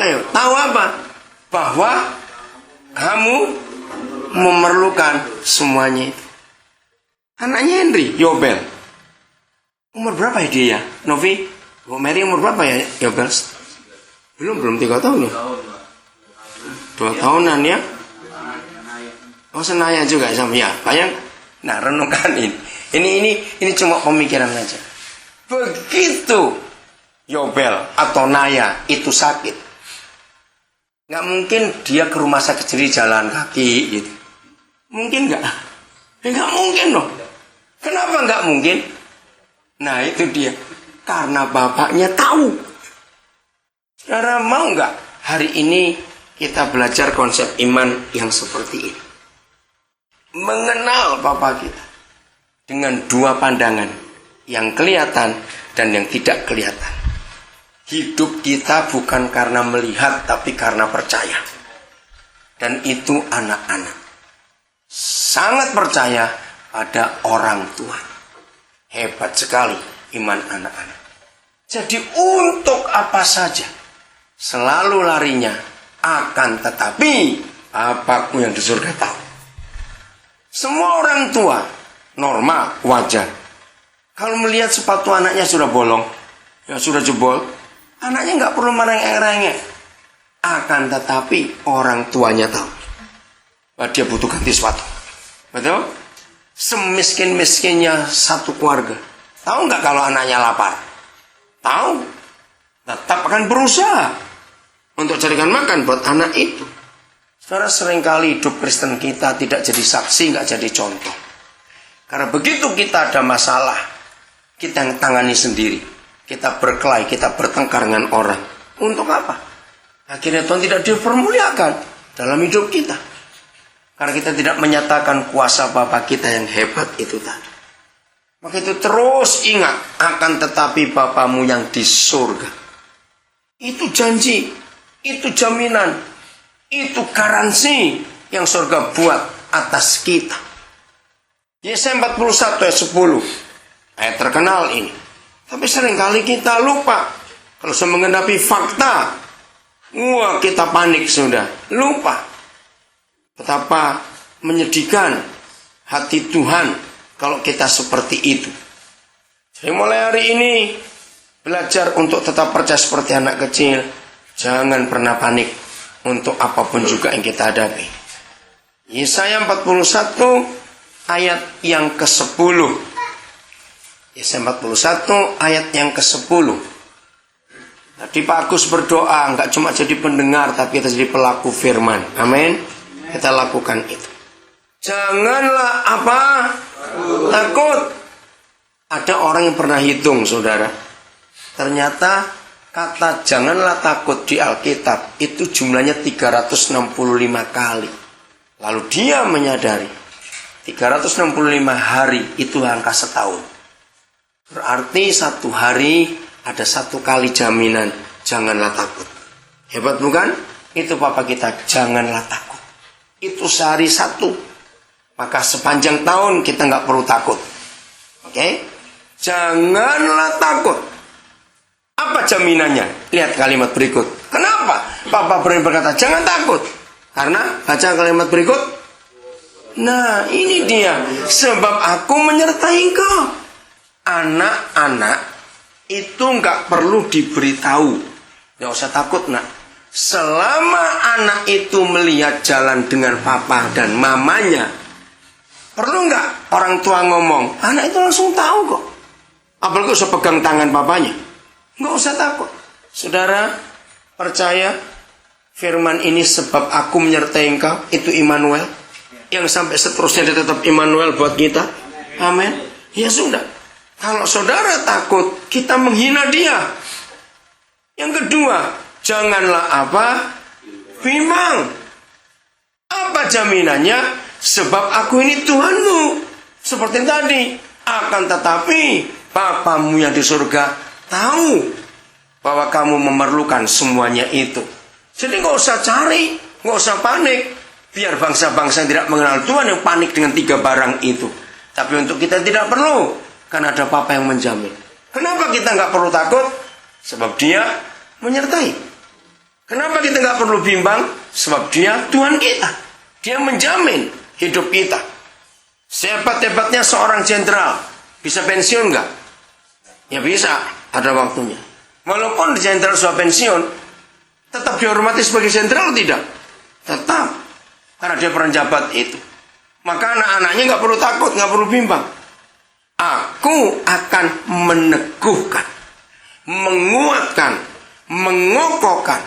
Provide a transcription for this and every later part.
Ayo, tahu apa? Bahwa kamu memerlukan semuanya itu. Anaknya Henry, Yobel. Umur berapa ya dia? Novi? Bu Mary umur berapa ya Yobel? Belum 3 tahun ya? 2 tahunan ya? Oh, Senaya juga sama ya. Bayang. Nah, renungkan ini. Ini cuma pemikiran aja. Begitu Yobel atau Naya itu sakit, nggak mungkin dia ke rumah sakit jadi jalan kaki gitu. Mungkin nggak? Nggak mungkin loh. Kenapa nggak mungkin? Nah itu dia. Karena bapaknya tahu. Saudara mau nggak hari ini kita belajar konsep iman yang seperti ini? Mengenal Bapa kita dengan 2 pandangan, yang kelihatan dan yang tidak kelihatan. Hidup kita bukan karena melihat, tapi karena percaya. Dan itu anak-anak sangat percaya pada orang tua. Hebat sekali iman anak-anak. Jadi untuk apa saja selalu larinya akan tetapi Bapakku yang di surga tahu. Semua orang tua normal, wajar. Kalau melihat sepatu anaknya sudah bolong, ya sudah jebol, anaknya nggak perlu merengek-rengek. Akan tetapi orang tuanya tahu bahwa dia butuh ganti sepatu. Betul? Semiskin-miskinnya satu keluarga, tahu nggak kalau anaknya lapar? Tahu. Tetap akan berusaha untuk carikan makan buat anak itu. Saudara, seringkali hidup Kristen kita tidak jadi saksi, nggak jadi contoh. Karena begitu kita ada masalah, kita yang tangani sendiri. Kita berkelahi, kita bertengkar dengan orang. Untuk apa? Akhirnya Tuhan tidak dipermuliakan dalam hidup kita. Karena kita tidak menyatakan kuasa Bapa kita yang hebat itu tadi. Maka itu terus ingat, akan tetapi Bapamu yang di surga. Itu janji, itu jaminan. Itu garansi yang surga buat atas kita. Yesaya 41 ayat 10. Ayat terkenal ini. Tapi seringkali kita lupa. Kalau saya menghadapi fakta, wah kita panik sudah. Lupa. Betapa menyedihkan hati Tuhan kalau kita seperti itu. Jadi mulai hari ini belajar untuk tetap percaya seperti anak kecil. Jangan pernah panik untuk apapun juga yang kita hadapi. Yesaya 41 ayat yang ke-10. Yesaya 41 ayat yang ke-10. Tadi Pak Agus berdoa, nggak cuma jadi pendengar, tapi kita jadi pelaku firman. Amin. Kita lakukan itu. Janganlah apa? Takut. Ada orang yang pernah hitung, saudara. Ternyata kata janganlah takut di Alkitab itu jumlahnya 365 kali. Lalu dia menyadari 365 hari itu angka setahun. Berarti satu hari ada 1 kali jaminan janganlah takut. Hebat bukan? Itu Papa kita, janganlah takut. Itu sehari 1. Maka sepanjang tahun kita nggak perlu takut. Oke? Janganlah takut. Apa jaminannya? Lihat kalimat berikut. Kenapa Papa berani berkata jangan takut? Karena baca kalimat berikut. Nah ini dia. Sebab aku menyertai engkau. Anak-anak itu nggak perlu diberitahu. Nggak usah takut nak. Selama anak itu melihat jalan dengan papa dan mamanya, perlu nggak orang tua ngomong? Anak itu langsung tahu kok. Apalagi usah pegang tangan papanya. Nggak usah takut. Saudara, percaya firman ini sebab aku menyertai engkau, itu Immanuel. Yang sampai seterusnya dia tetap Immanuel buat kita. Amin. Ya sudah. Kalau saudara takut, kita menghina dia. Yang kedua, janganlah apa? Bimbang. Apa jaminannya? Sebab aku ini Tuhanmu. Seperti tadi. Akan tetapi, Bapamu yang di surga tahu bahwa kamu memerlukan semuanya itu. Jadi nggak usah cari, nggak usah panik. Biar bangsa-bangsa yang tidak mengenal Tuhan yang panik dengan 3 barang itu. Tapi untuk kita tidak perlu, karena ada Papa yang menjamin. Kenapa kita nggak perlu takut? Sebab Dia menyertai. Kenapa kita nggak perlu bimbang? Sebab dia Tuhan kita. Dia menjamin hidup kita. Sehebat-hebatnya seorang jenderal, bisa pensiun nggak? Ya bisa, ada waktunya. Walaupun jenderal sudah pensiun, tetap dihormati sebagai jenderal tidak? Tetap. Karena dia pejabat itu. Maka anak-anaknya nggak perlu takut, nggak perlu bimbang. Aku akan meneguhkan, menguatkan, mengokohkan,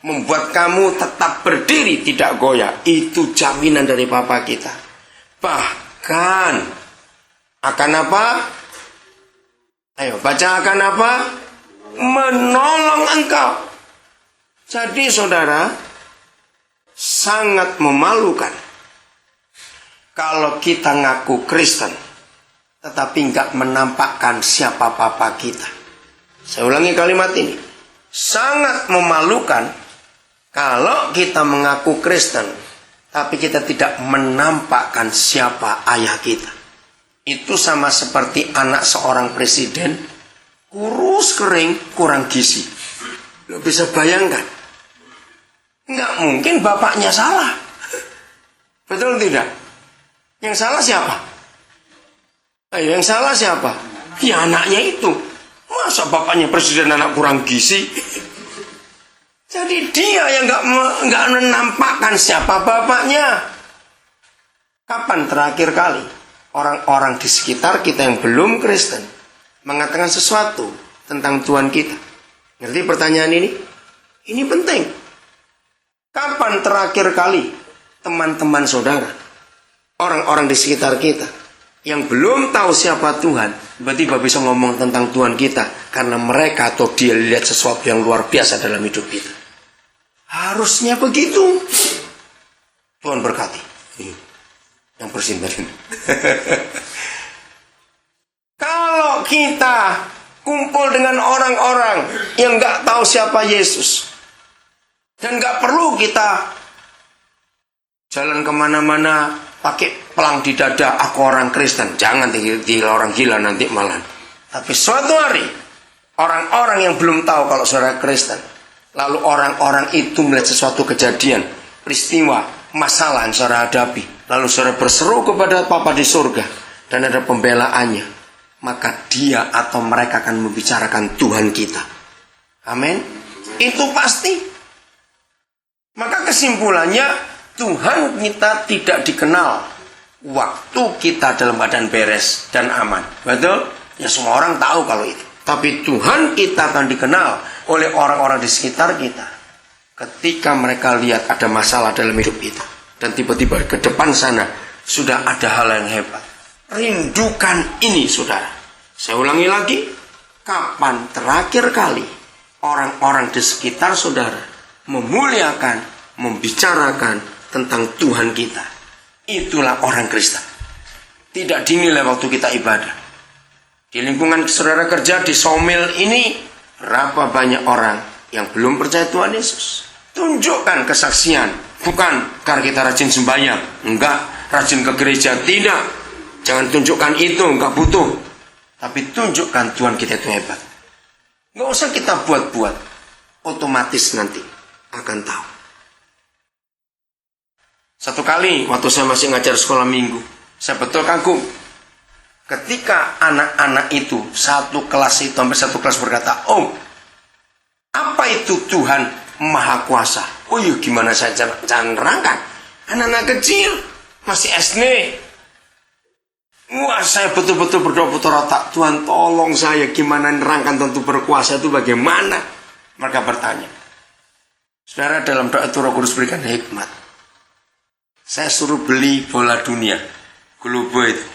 membuat kamu tetap berdiri, tidak goyah. Itu jaminan dari Bapa kita. Bahkan akan apa? Ayo baca, akan apa? Menolong engkau. Jadi saudara, sangat memalukan kalau kita ngaku Kristen tetapi nggak menampakkan siapa Bapa kita. Saya ulangi kalimat ini. Sangat memalukan kalau kita mengaku Kristen tapi kita tidak menampakkan siapa ayah kita. Itu sama seperti anak seorang presiden, kurus kering, kurang gizi. Lo bisa bayangkan. Nggak mungkin bapaknya salah. Betul tidak? Yang salah siapa? Yang salah siapa? Ya anaknya itu. Masa bapaknya presiden anak kurang gizi? Jadi dia yang nggak menampakkan siapa bapaknya. Kapan terakhir kali orang-orang di sekitar kita yang belum Kristen mengatakan sesuatu tentang Tuhan kita? Ngerti pertanyaan ini? Ini penting. Kapan terakhir kali teman-teman saudara, orang-orang di sekitar kita yang belum tahu siapa Tuhan, tiba-tiba bisa ngomong tentang Tuhan kita karena mereka atau dia lihat sesuatu yang luar biasa dalam hidup kita? Harusnya begitu. Tuhan berkati. Yang bersin tadi. Kalau kita kumpul dengan orang-orang yang nggak tahu siapa Yesus, dan nggak perlu kita jalan kemana-mana pakai pelang di dada, aku orang Kristen. Jangan di orang gila nanti malah. Tapi suatu hari, orang-orang yang belum tahu kalau saudara Kristen, lalu orang-orang itu melihat sesuatu kejadian, peristiwa, masalah yang saudara hadapi, lalu saudara berseru kepada Bapa di surga, dan ada pembelaannya, maka dia atau mereka akan membicarakan Tuhan kita. Amin. Itu pasti. Maka kesimpulannya, Tuhan kita tidak dikenal waktu kita dalam badan beres dan aman. Betul? Ya semua orang tahu kalau itu. Tapi Tuhan kita akan dikenal oleh orang-orang di sekitar kita ketika mereka lihat ada masalah dalam hidup kita. Dan tiba-tiba ke depan sana sudah ada hal yang hebat. Rindukan ini saudara. Saya ulangi lagi. Kapan terakhir kali orang-orang di sekitar saudara memuliakan, membicarakan tentang Tuhan kita? Itulah orang Kristen. Tidak dinilai waktu kita ibadah. Di lingkungan saudara kerja, di somil ini, berapa banyak orang yang belum percaya Tuhan Yesus? Tunjukkan kesaksian. Bukan karena kita rajin sembahyang. Enggak. Rajin ke gereja. Tidak. Jangan tunjukkan itu. Enggak butuh. Tapi tunjukkan Tuhan kita itu hebat. Enggak usah kita buat-buat. Otomatis nanti akan tahu. Satu kali waktu saya masih ngajar sekolah minggu, saya betul kagum. Ketika anak-anak itu satu kelas berkata, "Om, apa itu Tuhan Maha Kuasa?" Oh iya, gimana saya jangan nerangkan? Anak-anak kecil masih SD. Wah, saya betul-betul berdoa putar otak, Tuhan tolong saya gimana nerangkan tentu berkuasa itu bagaimana? Mereka bertanya. Saudara, dalam doa itu Roh Kudus berikan hikmat. Saya suruh beli bola dunia, globo itu.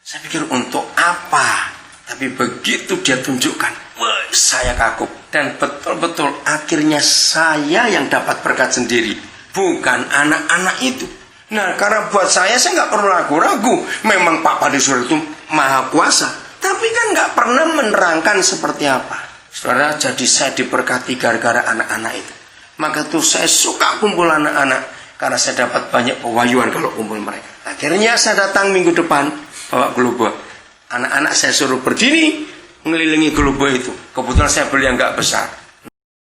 Saya pikir untuk apa? Tapi begitu dia tunjukkan, wah, saya kagum. Dan betul-betul akhirnya saya yang dapat berkat sendiri, bukan anak-anak itu. Nah, karena buat saya nggak perlu ragu-ragu. Memang Pak Padi Surya itu Maha Kuasa, tapi kan nggak pernah menerangkan seperti apa. Saudara, jadi saya diberkati gara-gara anak-anak itu. Maka tuh saya suka kumpul anak-anak. Karena saya dapat banyak pewahyuan kalau kumpul mereka. Akhirnya saya datang minggu depan bawa globo. Anak-anak saya suruh berdiri mengelilingi globo itu. Kebetulan saya beli yang gak besar.